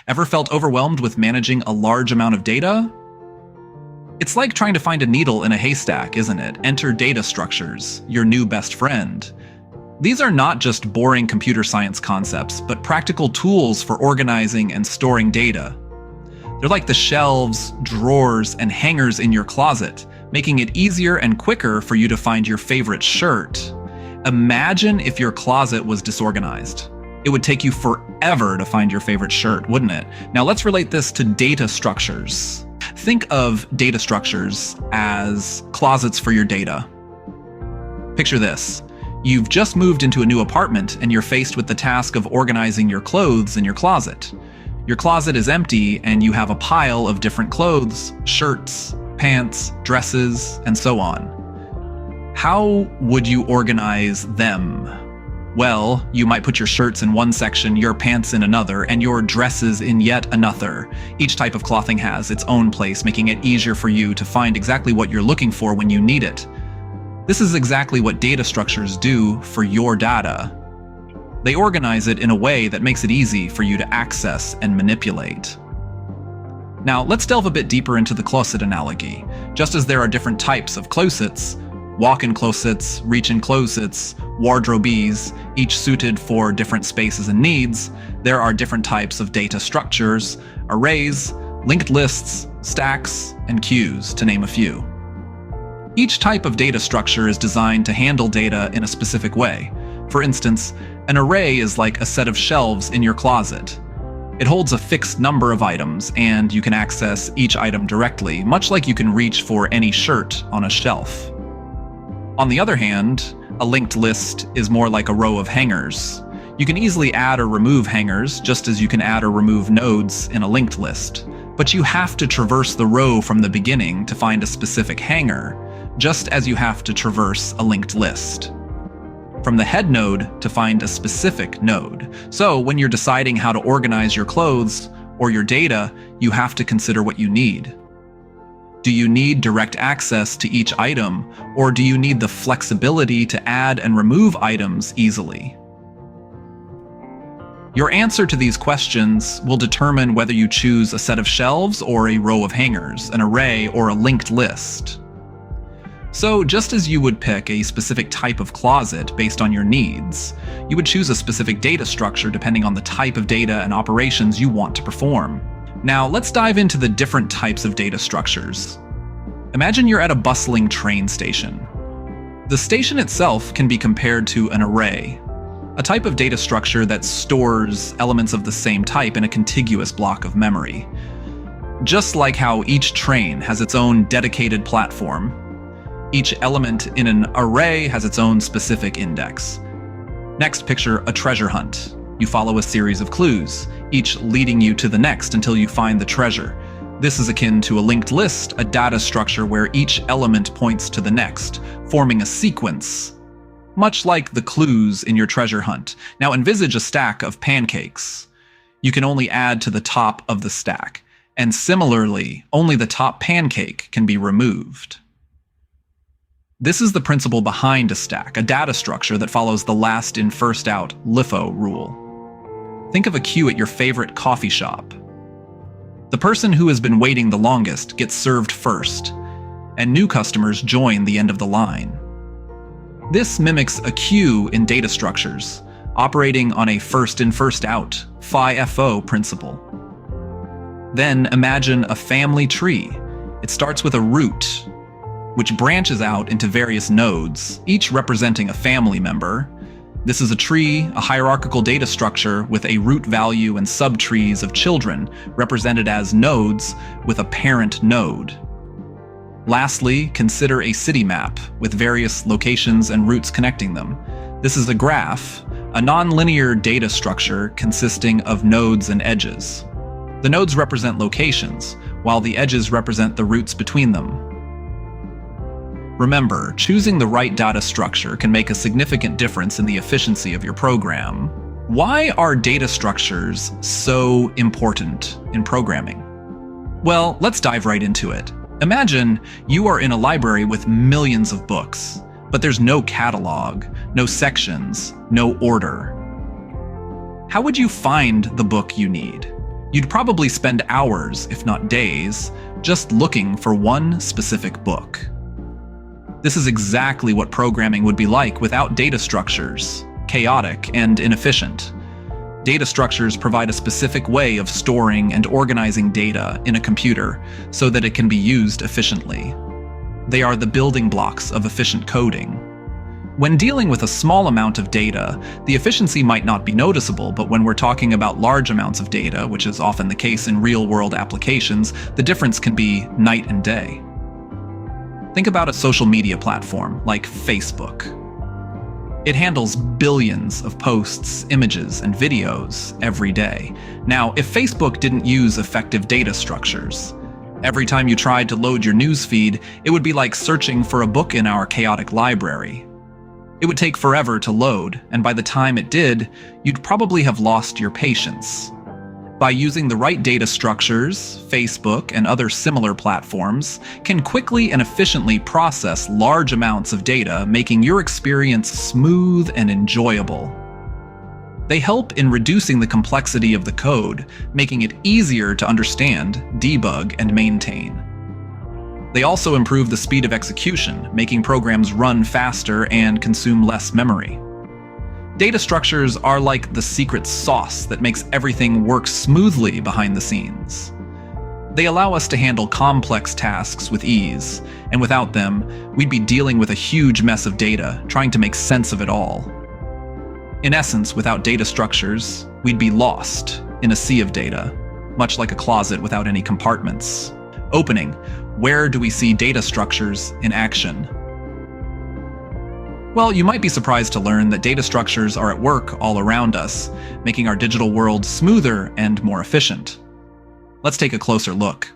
Ever felt overwhelmed with managing a large amount of data? It's like trying to find a needle in a haystack, isn't it? Enter data structures, your new best friend. These are not just boring computer science concepts, but practical tools for organizing and storing data. They're like the shelves, drawers, and hangers in your closet, making it easier and quicker for you to find your favorite shirt. Imagine if your closet was disorganized. It would take you forever to find your favorite shirt, wouldn't it? Now let's relate this to data structures. Think of data structures as closets for your data. Picture this. You've just moved into a new apartment and you're faced with the task of organizing your clothes in your closet. Your closet is empty and you have a pile of different clothes, shirts, pants, dresses, and so on. How would you organize them? Well, you might put your shirts in one section, your pants in another, and your dresses in yet another. Each type of clothing has its own place, making it easier for you to find exactly what you're looking for when you need it. This is exactly what data structures do for your data. They organize it in a way that makes it easy for you to access and manipulate. Now, let's delve a bit deeper into the closet analogy. Just as there are different types of closets, walk-in closets, reach-in closets, wardrobes, each suited for different spaces and needs, there are different types of data structures, arrays, linked lists, stacks, and queues, to name a few. Each type of data structure is designed to handle data in a specific way. For instance, an array is like a set of shelves in your closet. It holds a fixed number of items, and you can access each item directly, much like you can reach for any shirt on a shelf. On the other hand, a linked list is more like a row of hangers. You can easily add or remove hangers, just as you can add or remove nodes in a linked list. But you have to traverse the row from the beginning to find a specific hanger, just as you have to traverse a linked list from the head node to find a specific node. So when you're deciding how to organize your clothes or your data, you have to consider what you need. Do you need direct access to each item, or do you need the flexibility to add and remove items easily? Your answer to these questions will determine whether you choose a set of shelves or a row of hangers, an array or a linked list. So just as you would pick a specific type of closet based on your needs, you would choose a specific data structure depending on the type of data and operations you want to perform. Now let's dive into the different types of data structures. Imagine you're at a bustling train station. The station itself can be compared to an array, a type of data structure that stores elements of the same type in a contiguous block of memory. Just like how each train has its own dedicated platform, each element in an array has its own specific index. Next, picture a treasure hunt. You follow a series of clues, each leading you to the next until you find the treasure. This is akin to a linked list, a data structure where each element points to the next, forming a sequence, much like the clues in your treasure hunt. Now envisage a stack of pancakes. You can only add to the top of the stack, and similarly, only the top pancake can be removed. This is the principle behind a stack, a data structure that follows the last in first out LIFO rule. Think of a queue at your favorite coffee shop. The person who has been waiting the longest gets served first, and new customers join the end of the line. This mimics a queue in data structures, operating on a first in first out, FIFO principle. Then imagine a family tree. It starts with a root, which branches out into various nodes, each representing a family member. This is a tree, a hierarchical data structure with a root value and subtrees of children represented as nodes with a parent node. Lastly, consider a city map with various locations and routes connecting them. This is a graph, a nonlinear data structure consisting of nodes and edges. The nodes represent locations, while the edges represent the routes between them. Remember, choosing the right data structure can make a significant difference in the efficiency of your program. Why are data structures so important in programming? Well, let's dive right into it. Imagine you are in a library with millions of books, but there's no catalog, no sections, no order. How would you find the book you need? You'd probably spend hours, if not days, just looking for one specific book. This is exactly what programming would be like without data structures, chaotic and inefficient. Data structures provide a specific way of storing and organizing data in a computer so that it can be used efficiently. They are the building blocks of efficient coding. When dealing with a small amount of data, the efficiency might not be noticeable, but when we're talking about large amounts of data, which is often the case in real-world applications, the difference can be night and day. Think about a social media platform like Facebook. It handles billions of posts, images, and videos every day. Now, if Facebook didn't use effective data structures, every time you tried to load your newsfeed, it would be like searching for a book in our chaotic library. It would take forever to load, and by the time it did, you'd probably have lost your patience. By using the right data structures, Facebook and other similar platforms can quickly and efficiently process large amounts of data, making your experience smooth and enjoyable. They help in reducing the complexity of the code, making it easier to understand, debug, and maintain. They also improve the speed of execution, making programs run faster and consume less memory. Data structures are like the secret sauce that makes everything work smoothly behind the scenes. They allow us to handle complex tasks with ease, and without them, we'd be dealing with a huge mess of data, trying to make sense of it all. In essence, without data structures, we'd be lost in a sea of data, much like a closet without any compartments. Opening, where do we see data structures in action? Well, you might be surprised to learn that data structures are at work all around us, making our digital world smoother and more efficient. Let's take a closer look.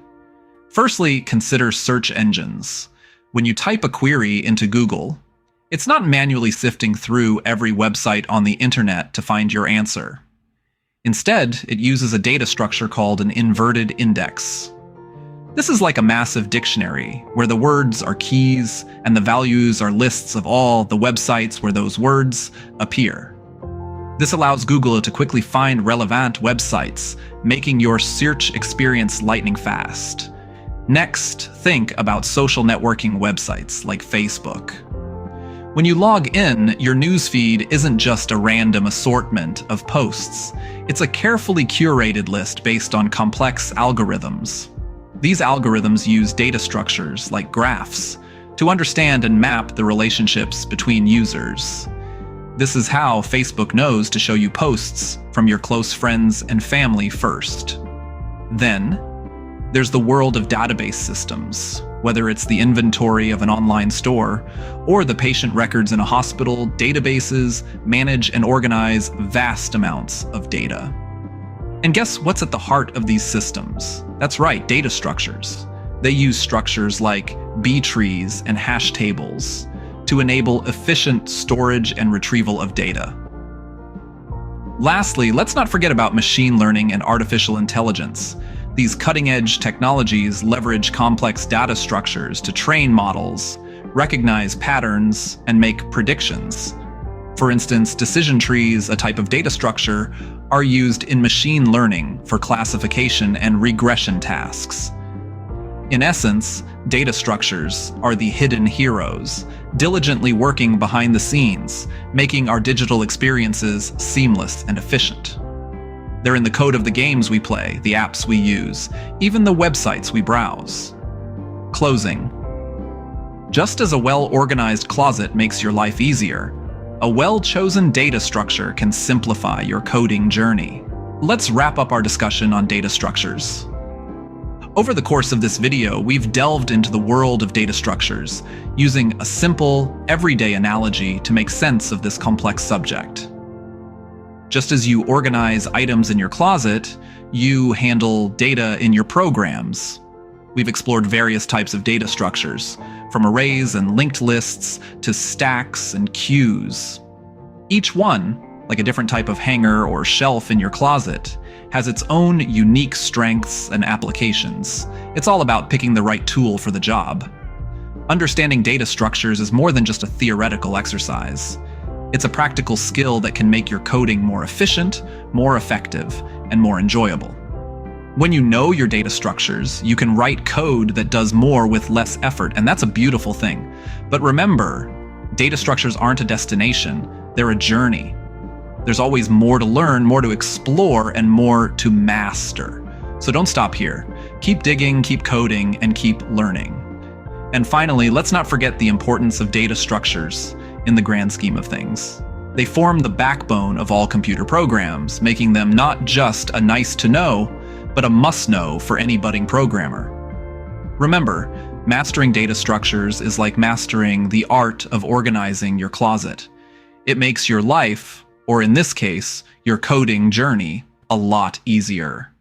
Firstly, consider search engines. When you type a query into Google, it's not manually sifting through every website on the internet to find your answer. Instead, it uses a data structure called an inverted index. This is like a massive dictionary, where the words are keys and the values are lists of all the websites where those words appear. This allows Google to quickly find relevant websites, making your search experience lightning fast. Next, think about social networking websites like Facebook. When you log in, your newsfeed isn't just a random assortment of posts. It's a carefully curated list based on complex algorithms. These algorithms use data structures like graphs to understand and map the relationships between users. This is how Facebook knows to show you posts from your close friends and family first. Then, there's the world of database systems. Whether it's the inventory of an online store or the patient records in a hospital, databases manage and organize vast amounts of data. And guess what's at the heart of these systems? That's right, data structures. They use structures like B-trees and hash tables to enable efficient storage and retrieval of data. Lastly, let's not forget about machine learning and artificial intelligence. These cutting-edge technologies leverage complex data structures to train models, recognize patterns, and make predictions. For instance, decision trees, a type of data structure, are used in machine learning for classification and regression tasks. In essence, data structures are the hidden heroes, diligently working behind the scenes, making our digital experiences seamless and efficient. They're in the code of the games we play, the apps we use, even the websites we browse. Closing. Just as a well-organized closet makes your life easier, a well-chosen data structure can simplify your coding journey. Let's wrap up our discussion on data structures. Over the course of this video, we've delved into the world of data structures, using a simple, everyday analogy to make sense of this complex subject. Just as you organize items in your closet, you handle data in your programs. We've explored various types of data structures, from arrays and linked lists to stacks and queues. Each one, like a different type of hanger or shelf in your closet, has its own unique strengths and applications. It's all about picking the right tool for the job. Understanding data structures is more than just a theoretical exercise. It's a practical skill that can make your coding more efficient, more effective, and more enjoyable. When you know your data structures, you can write code that does more with less effort, and that's a beautiful thing. But remember, data structures aren't a destination, they're a journey. There's always more to learn, more to explore, and more to master. So don't stop here. Keep digging, keep coding, and keep learning. And finally, let's not forget the importance of data structures in the grand scheme of things. They form the backbone of all computer programs, making them not just a nice to know, but a must-know for any budding programmer. Remember, mastering data structures is like mastering the art of organizing your closet. It makes your life, or in this case, your coding journey, a lot easier.